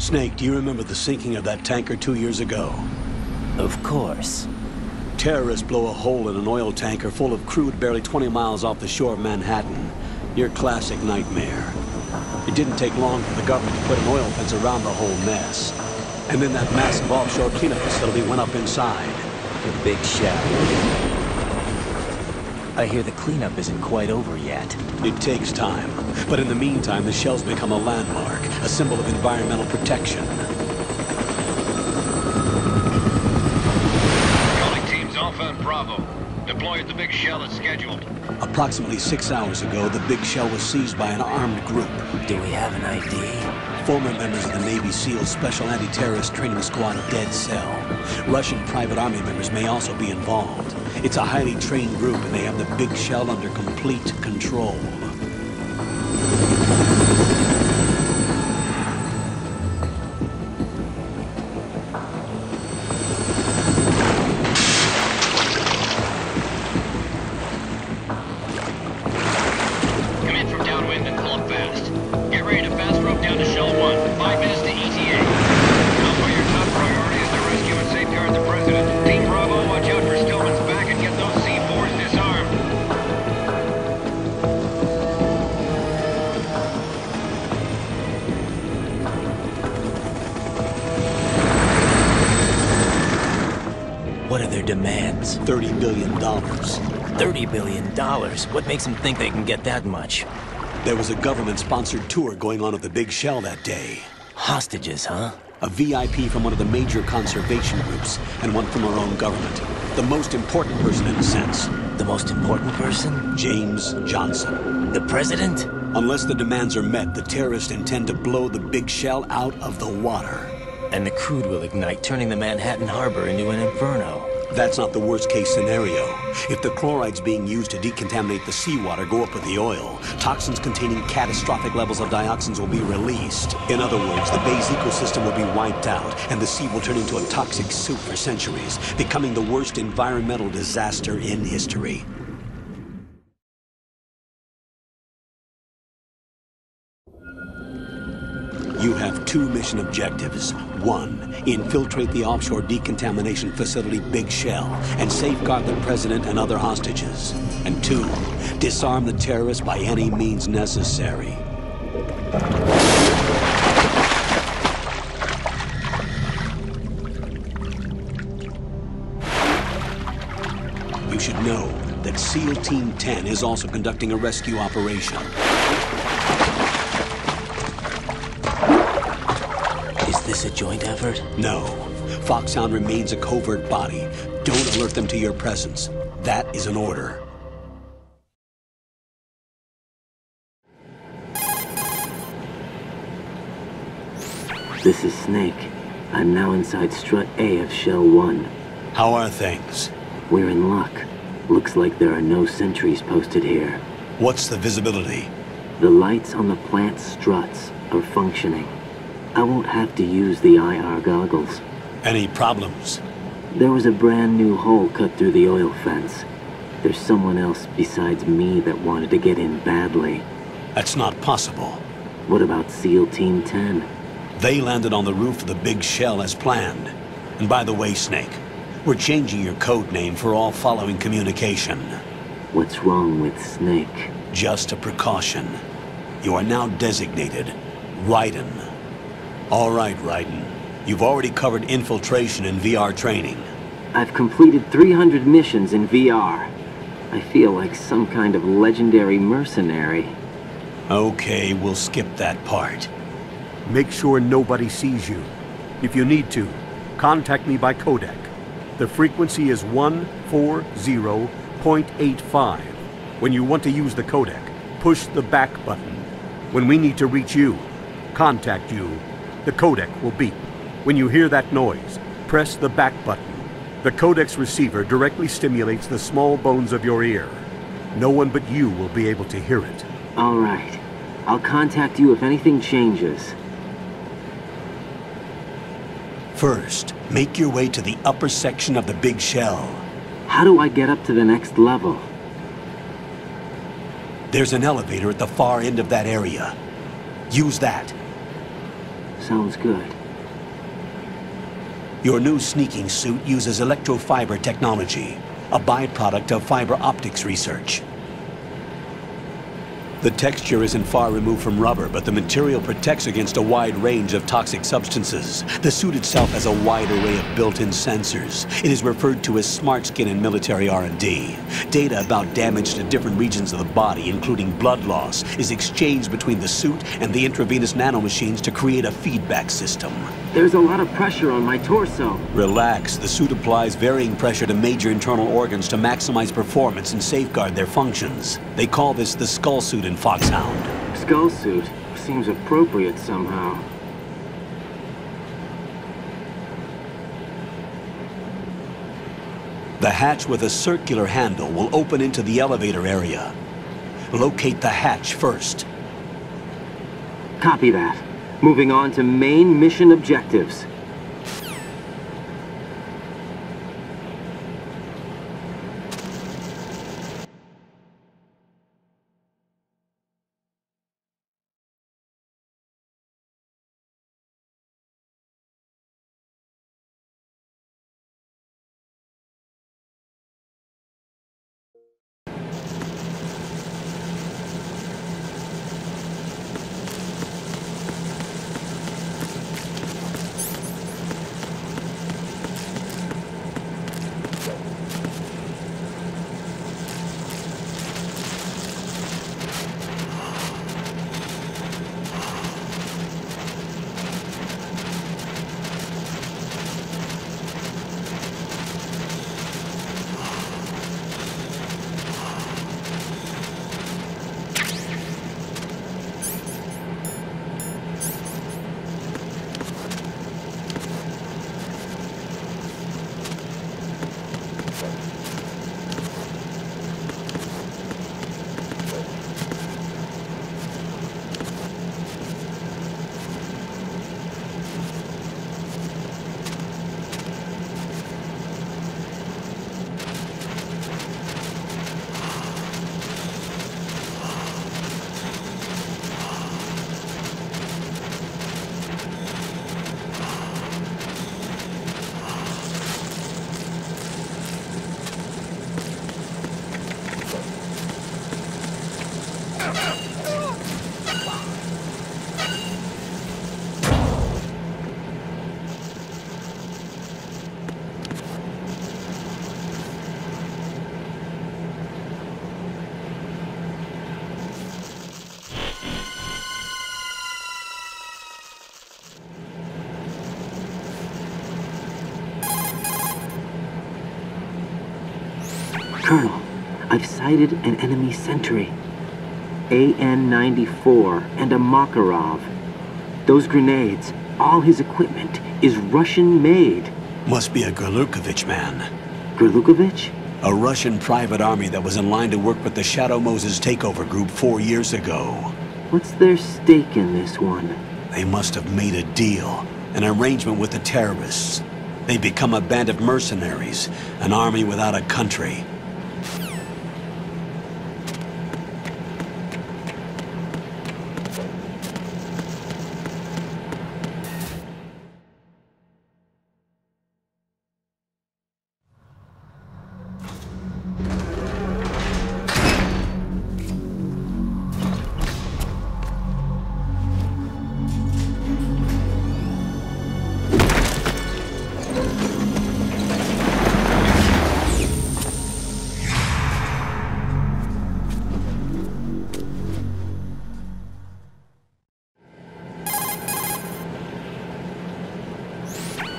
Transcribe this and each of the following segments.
Snake, do you remember the sinking of that tanker 2 years ago? Of course. Terrorists blow a hole in an oil tanker full of crude barely 20 miles off the shore of Manhattan. Your classic nightmare. It didn't take long for the government to put an oil fence around the whole mess. And then that massive offshore cleanup facility went up inside. The Big Shell. I hear the cleanup isn't quite over yet. It takes time. But in the meantime, the shell's become a landmark, a symbol of environmental protection. Calling teams Alpha and Bravo. Deploy at the Big Shell as scheduled. Approximately 6 hours ago, the Big Shell was seized by an armed group. Do we have an ID? Former members of the Navy SEALs Special Anti-Terrorist Training Squad Dead Cell. Russian private army members may also be involved. It's a highly trained group, and they have the Big Shell under complete control. Come in from downwind and pull up fast. Get ready to fast rope down to Shell 1. 5 minutes to ETA. Alpha, your top priority is to rescue and safeguard the President. Team Bravo, watch out for Stillman's back and get those C4s disarmed. What are their demands? $30 billion. $30 billion? What makes them think they can get that much? There was a government-sponsored tour going on at the Big Shell that day. Hostages, huh? A VIP from one of the major conservation groups, and one from our own government. The most important person in a sense. The most important person? James Johnson. The President? Unless the demands are met, the terrorists intend to blow the Big Shell out of the water. And the crude will ignite, turning the Manhattan Harbor into an inferno. That's not the worst-case scenario. If the chlorides being used to decontaminate the seawater go up with the oil, toxins containing catastrophic levels of dioxins will be released. In other words, the bay's ecosystem will be wiped out, and the sea will turn into a toxic soup for centuries, becoming the worst environmental disaster in history. You have 2 mission objectives. 1, infiltrate the offshore decontamination facility Big Shell and safeguard the President and other hostages. And 2, disarm the terrorists by any means necessary. You should know that SEAL Team 10 is also conducting a rescue operation. Is this a joint effort? No. Foxhound remains a covert body. Don't alert them to your presence. That is an order. This is Snake. I'm now inside Strut A of Shell 1. How are things? We're in luck. Looks like there are no sentries posted here. What's the visibility? The lights on the plant struts are functioning. I won't have to use the IR goggles. Any problems? There was a brand new hole cut through the oil fence. There's someone else besides me that wanted to get in badly. That's not possible. What about SEAL Team 10? They landed on the roof of the Big Shell as planned. And by the way, Snake, we're changing your code name for all following communication. What's wrong with Snake? Just a precaution. You are now designated Raiden. All right, Raiden. You've already covered infiltration and VR training. I've completed 300 missions in VR. I feel like some kind of legendary mercenary. Okay, we'll skip that part. Make sure nobody sees you. If you need to, contact me by codec. The frequency is 140.85. When you want to use the codec, push the back button. When we need to reach you, contact you, the codec will beep. When you hear that noise, press the back button. The codec's receiver directly stimulates the small bones of your ear. No one but you will be able to hear it. All right. I'll contact you if anything changes. First, make your way to the upper section of the Big Shell. How do I get up to the next level? There's an elevator at the far end of that area. Use that. Sounds good. Your new sneaking suit uses electrofiber technology, a byproduct of fiber optics research. The texture isn't far removed from rubber, but the material protects against a wide range of toxic substances. The suit itself has a wide array of built-in sensors. It is referred to as smart skin in military R&D. Data about damage to different regions of the body, including blood loss, is exchanged between the suit and the intravenous nanomachines to create a feedback system. There's a lot of pressure on my torso. Relax. The suit applies varying pressure to major internal organs to maximize performance and safeguard their functions. They call this the skull suit in Foxhound. Skull suit seems appropriate somehow. The hatch with a circular handle will open into the elevator area. Locate the hatch first. Copy that. Moving on to main mission objectives. Colonel, I've sighted an enemy sentry. AN-94 and a Makarov. Those grenades, all his equipment, is Russian-made. Must be a Gurlukovich man. Gurlukovich? A Russian private army that was in line to work with the Shadow Moses takeover group 4 years ago. What's their stake in this one? They must have made a deal, an arrangement with the terrorists. They've become a band of mercenaries, an army without a country.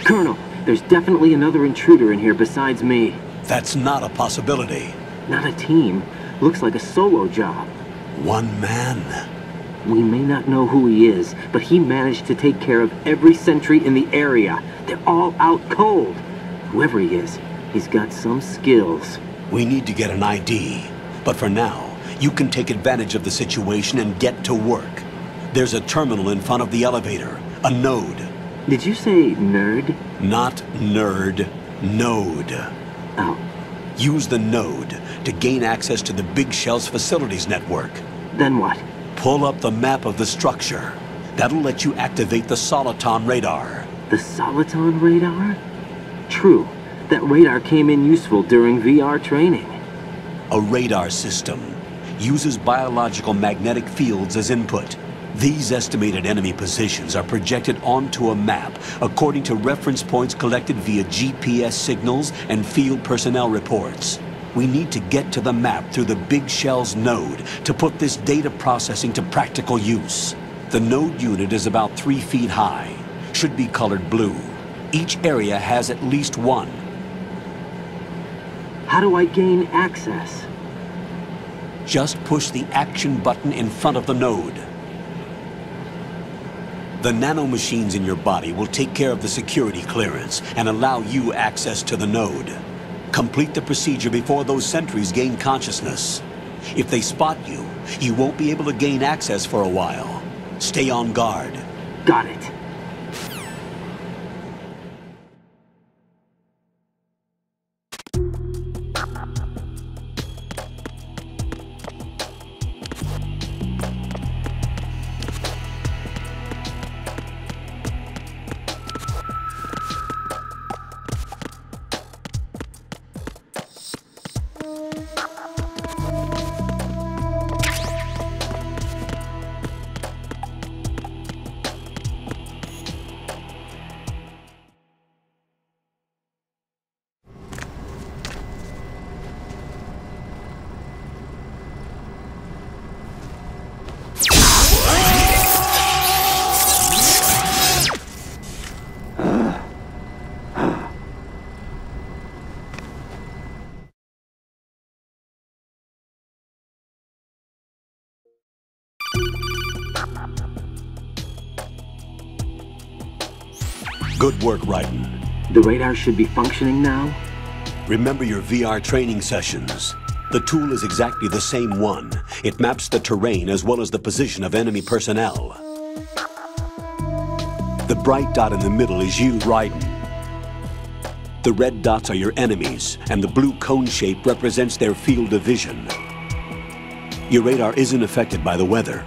Colonel, there's definitely another intruder in here besides me. That's not a possibility. Not a team. Looks like a solo job. One man. We may not know who he is, but he managed to take care of every sentry in the area. They're all out cold. Whoever he is, he's got some skills. We need to get an ID. But for now, you can take advantage of the situation and get to work. There's a terminal in front of the elevator. A node. Did you say nerd? Not nerd. Node. Oh. Use the node to gain access to the Big Shell's facilities network. Then what? Pull up the map of the structure. That'll let you activate the Soliton radar. The Soliton radar? True. That radar came in useful during VR training. A radar system uses biological magnetic fields as input. These estimated enemy positions are projected onto a map according to reference points collected via GPS signals and field personnel reports. We need to get to the map through the Big Shell's node to put this data processing to practical use. The node unit is about 3 feet high, should be colored blue. Each area has at least one. How do I gain access? Just push the action button in front of the node. The nanomachines in your body will take care of the security clearance and allow you access to the node. Complete the procedure before those sentries gain consciousness. If they spot you, you won't be able to gain access for a while. Stay on guard. Got it. Good work, Raiden. The radar should be functioning now? Remember your VR training sessions. The tool is exactly the same one. It maps the terrain as well as the position of enemy personnel. The bright dot in the middle is you, Raiden. The red dots are your enemies, and the blue cone shape represents their field of vision. Your radar isn't affected by the weather,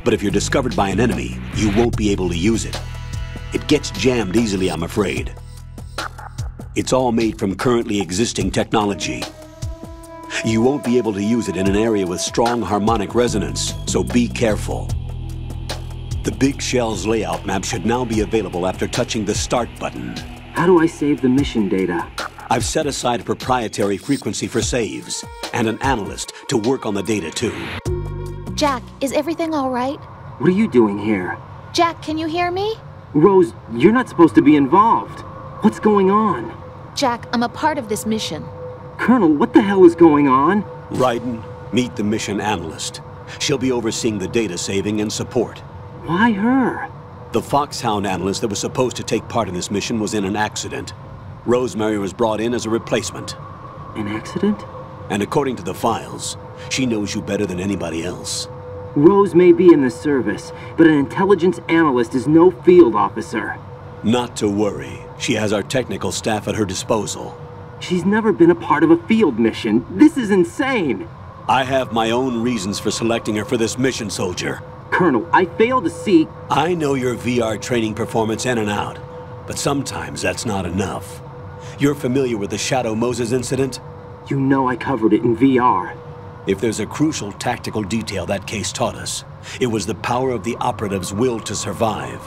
but if you're discovered by an enemy, you won't be able to use it. It gets jammed easily, I'm afraid. It's all made from currently existing technology. You won't be able to use it in an area with strong harmonic resonance, so be careful. The Big Shell's layout map should now be available after touching the Start button. How do I save the mission data? I've set aside a proprietary frequency for saves, and an analyst to work on the data too. Jack, is everything all right? What are you doing here? Jack, can you hear me? Rose, you're not supposed to be involved. What's going on? Jack, I'm a part of this mission. Colonel, what the hell is going on? Raiden, meet the mission analyst. She'll be overseeing the data saving and support. Why her? The Foxhound analyst that was supposed to take part in this mission was in an accident. Rosemary was brought in as a replacement. An accident? And according to the files, she knows you better than anybody else. Rose may be in the service, but an intelligence analyst is no field officer. Not to worry. She has our technical staff at her disposal. She's never been a part of a field mission. This is insane! I have my own reasons for selecting her for this mission, soldier. Colonel, I fail to see... I know your VR training performance in and out, but sometimes that's not enough. You're familiar with the Shadow Moses incident? You know I covered it in VR. If there's a crucial tactical detail that case taught us, it was the power of the operative's will to survive.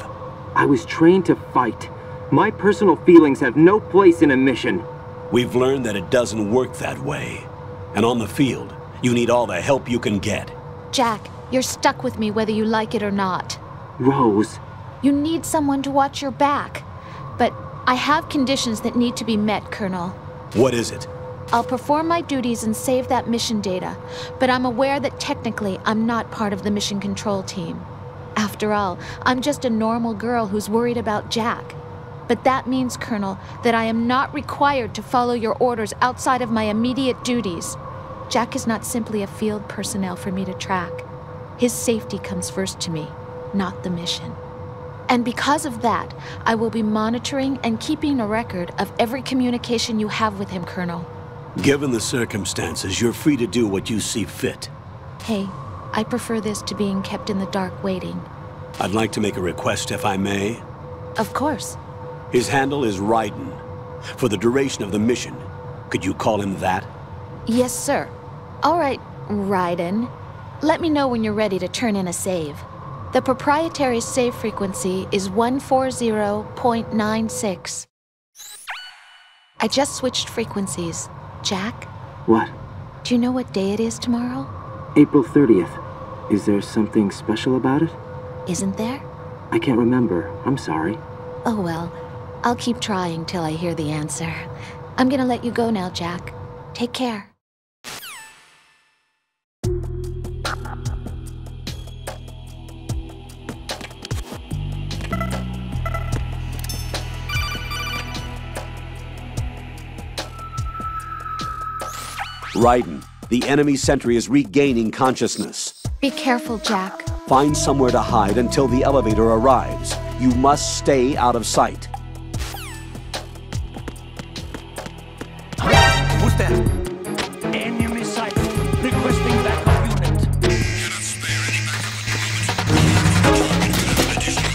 I was trained to fight. My personal feelings have no place in a mission. We've learned that it doesn't work that way. And on the field, you need all the help you can get. Jack, you're stuck with me whether you like it or not. Rose. You need someone to watch your back. But I have conditions that need to be met, Colonel. What is it? I'll perform my duties and save that mission data, but I'm aware that technically I'm not part of the mission control team. After all, I'm just a normal girl who's worried about Jack. But that means, Colonel, that I am not required to follow your orders outside of my immediate duties. Jack is not simply a field personnel for me to track. His safety comes first to me, not the mission. And because of that, I will be monitoring and keeping a record of every communication you have with him, Colonel. Given the circumstances, you're free to do what you see fit. Hey, I prefer this to being kept in the dark waiting. I'd like to make a request, if I may. Of course. His handle is Raiden. For the duration of the mission, could you call him that? Yes, sir. All right, Raiden. Let me know when you're ready to turn in a save. The proprietary save frequency is 140.96. I just switched frequencies. Jack, What? do you know what day it is tomorrow? April 30th. Is there something special about it? Isn't there? I can't remember. I'm sorry. Oh well, I'll keep trying till I hear the answer. I'm gonna let you go now, Jack. Take care. Raiden, the enemy sentry is regaining consciousness. Be careful, Jack. Find somewhere to hide until the elevator arrives. You must stay out of sight. Who's there? Enemy sight. Requesting backup unit. Cannot spare any backup. Additional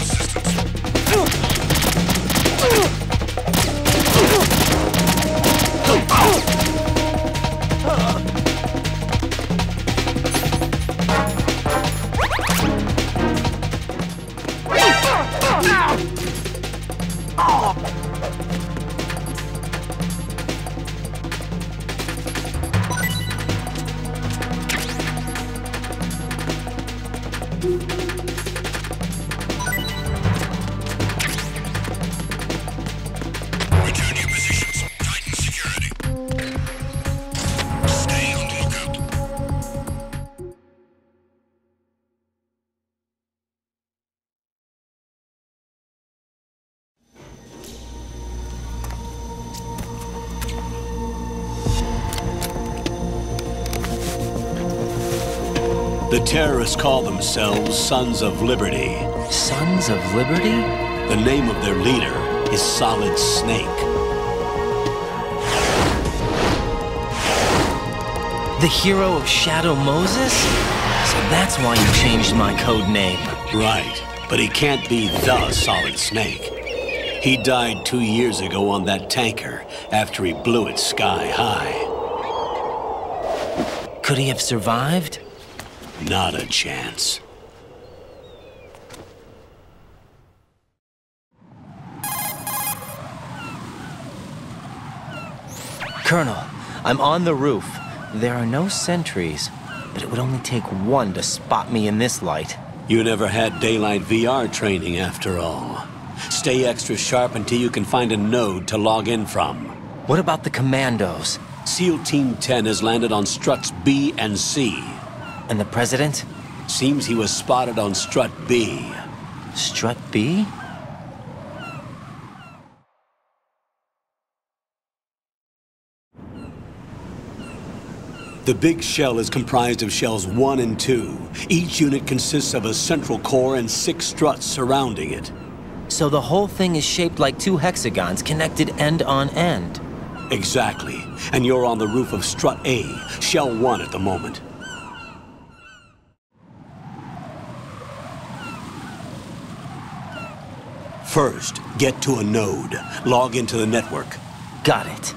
Return your positions. Tighten security. Stay on the lookout. The terrorists call themselves Sons of Liberty. Sons of Liberty? The name of their leader is Solid Snake. The hero of Shadow Moses? So that's why you changed my code name. Right, but he can't be the Solid Snake. He died 2 years ago on that tanker after he blew it sky high. Could he have survived? Not a chance. Colonel, I'm on the roof. There are no sentries, but it would only take one to spot me in this light. You never had daylight VR training after all. Stay extra sharp until you can find a node to log in from. What about the commandos? SEAL Team 10 has landed on struts B and C. And the president? Seems he was spotted on strut B. Strut B? The big shell is comprised of shells 1 and 2. Each unit consists of a central core and 6 struts surrounding it. So the whole thing is shaped like 2 hexagons connected end on end. Exactly. And you're on the roof of strut A, shell 1 at the moment. First, get to a node. Log into the network. Got it.